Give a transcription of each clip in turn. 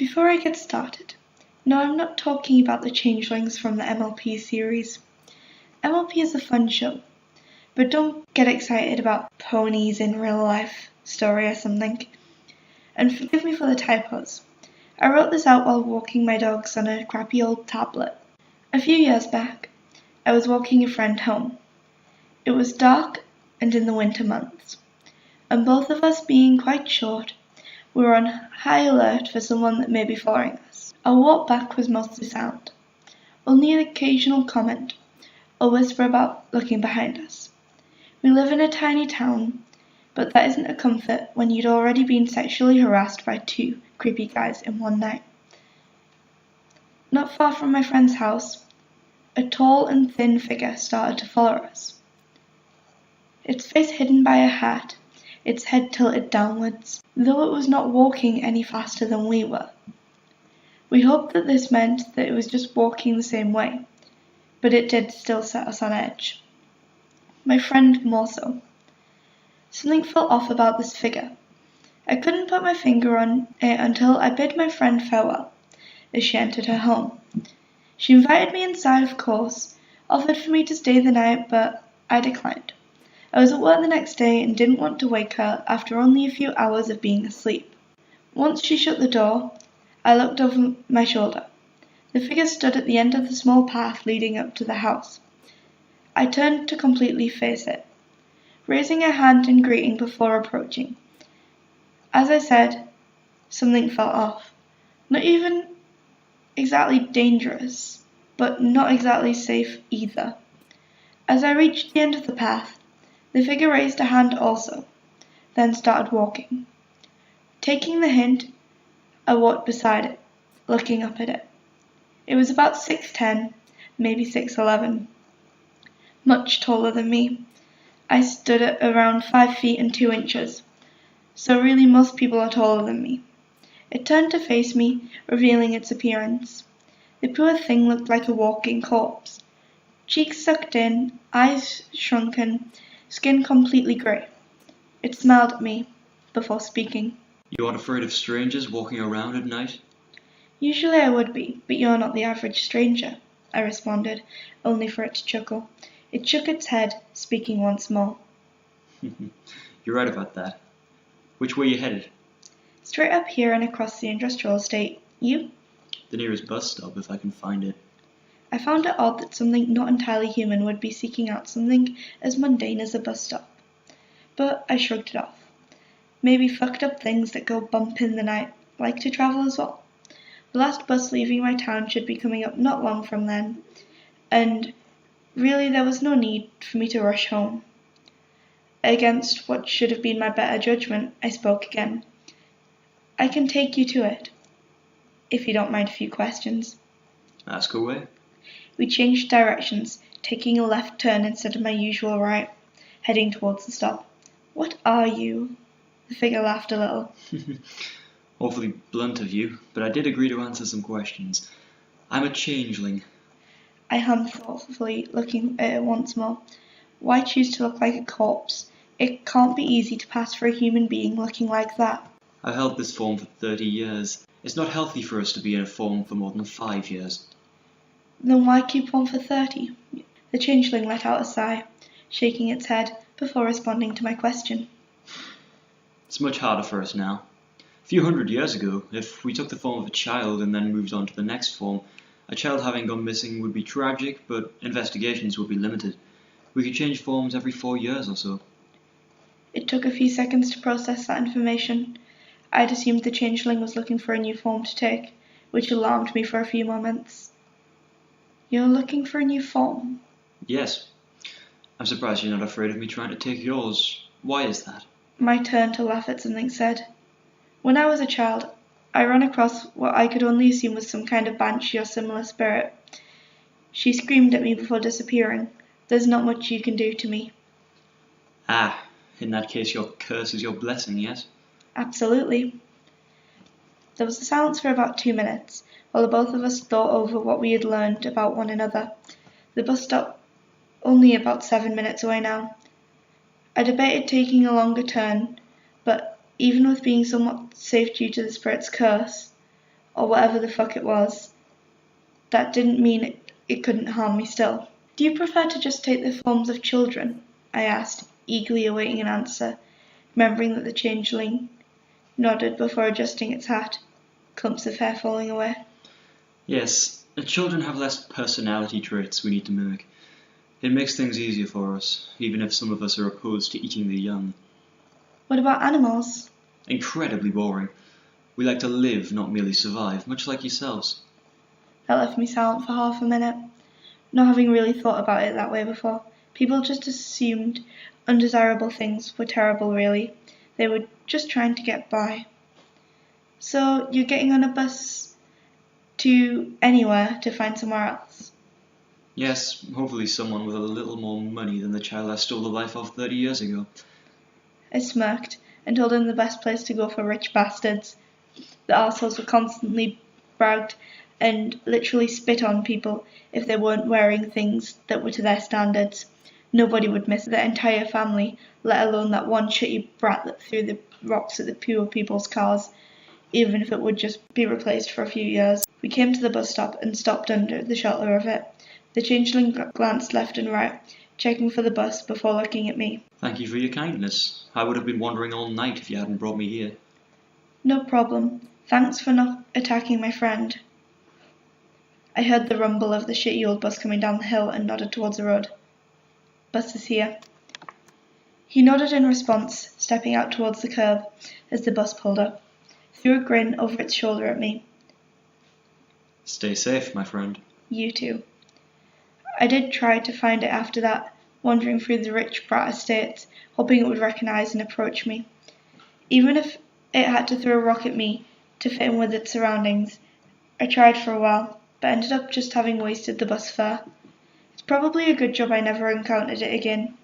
Before I get started, no, I'm not talking about the changelings from the MLP series. MLP is a fun show, but don't get excited about ponies in real life story or something. And forgive me for the typos. I wrote this out while walking my dogs on a crappy old tablet. A few years back, I was walking a friend home. It was dark and in the winter months, and both of us being quite short, we were on high alert for someone that may be following us. Our walk back was mostly silent, only an occasional comment or whisper about looking behind us. We live in a tiny town, but that isn't a comfort when you'd already been sexually harassed by two creepy guys in one night. Not far from my friend's house, a tall and thin figure started to follow us. Its face hidden by a hat, its head tilted downwards, though it was not walking any faster than we were. We hoped that this meant that it was just walking the same way, but it did still set us on edge. My friend more so. Something felt off about this figure. I couldn't put my finger on it until I bid my friend farewell as she entered her home. She invited me inside, of course, offered for me to stay the night, but I declined. I was at work the next day and didn't want to wake her after only a few hours of being asleep. Once she shut the door, I looked over my shoulder. The figure stood at the end of the small path leading up to the house. I turned to completely face it, raising a hand in greeting before approaching. As I said, something felt off. Not even exactly dangerous, but not exactly safe either. As I reached the end of the path, the figure raised a hand also, then started walking. Taking the hint, I walked beside it, looking up at it. It was about 6'10", maybe 6'11", much taller than me. I stood at around 5 feet and 2 inches, so really most people are taller than me. It turned to face me, revealing its appearance. The poor thing looked like a walking corpse. Cheeks sucked in, eyes shrunken, skin completely grey. It smiled at me before speaking. You aren't afraid of strangers walking around at night? Usually I would be, but you're not the average stranger, I responded, only for it to chuckle. It shook its head, speaking once more. You're right about that. Which way are you headed? Straight up here and across the industrial estate. You? The nearest bus stop, if I can find it. I found it odd that something not entirely human would be seeking out something as mundane as a bus stop. But I shrugged it off. Maybe fucked up things that go bump in the night like to travel as well. The last bus leaving my town should be coming up not long from then, and really there was no need for me to rush home. Against what should have been my better judgment, I spoke again. I can take you to it, if you don't mind a few questions. Ask away. We changed directions, taking a left turn instead of my usual right, heading towards the stop. What are you? The figure laughed a little. Awfully blunt of you, but I did agree to answer some questions. I'm a changeling. I hummed thoughtfully, looking at it once more. Why choose to look like a corpse? It can't be easy to pass for a human being looking like that. I've held this form for 30 years. It's not healthy for us to be in a form for more than 5 years. Then why keep one for 30? The changeling let out a sigh, shaking its head before responding to my question. It's much harder for us now. A few hundred years ago, if we took the form of a child and then moved on to the next form, a child having gone missing would be tragic, but investigations would be limited. We could change forms every 4 years or so. It took a few seconds to process that information. I'd assumed the changeling was looking for a new form to take, which alarmed me for a few moments. You're looking for a new form? Yes. I'm surprised you're not afraid of me trying to take yours. Why is that? My turn to laugh at something said. When I was a child, I ran across what I could only assume was some kind of banshee or similar spirit. She screamed at me before disappearing. There's not much you can do to me. Ah, in that case your curse is your blessing, yes? Absolutely. There was a silence for about 2 minutes, while the both of us thought over what we had learned about one another. The bus stop only about 7 minutes away now. I debated taking a longer turn, but even with being somewhat safe due to the spirit's curse, or whatever the fuck it was, that didn't mean it couldn't harm me still. Do you prefer to just take the forms of children? I asked, eagerly awaiting an answer, remembering that the changeling nodded before adjusting its hat, clumps of hair falling away. Yes, children have less personality traits we need to mimic. It makes things easier for us, even if some of us are opposed to eating the young. What about animals? Incredibly boring. We like to live, not merely survive, much like yourselves. That left me silent for half a minute, not having really thought about it that way before. People just assumed undesirable things were terrible, really. They were just trying to get by. So you're getting on a bus to anywhere to find somewhere else? Yes, hopefully someone with a little more money than the child I stole the life of 30 years ago. I smirked and told him the best place to go for rich bastards. The arseholes were constantly bragged and literally spit on people if they weren't wearing things that were to their standards. Nobody would miss their entire family, let alone that one shitty brat that threw the rocks at the poor people's cars, even if it would just be replaced for a few years. We came to the bus stop and stopped under the shelter of it. The changeling glanced left and right, checking for the bus before looking at me. Thank you for your kindness. I would have been wandering all night if you hadn't brought me here. No problem. Thanks for not attacking my friend. I heard the rumble of the shitty old bus coming down the hill and nodded towards the road. Bus is here. He nodded in response, stepping out towards the curb as the bus pulled up, threw a grin over its shoulder at me. Stay safe, my friend. You too. I did try to find it after that, wandering through the rich brat estates, hoping it would recognize and approach me. Even if it had to throw a rock at me to fit in with its surroundings, I tried for a while, but ended up just having wasted the bus fare. It's probably a good job I never encountered it again.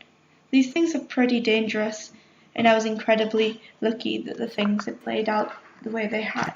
These things are pretty dangerous, and I was incredibly lucky that the things had played out the way they had.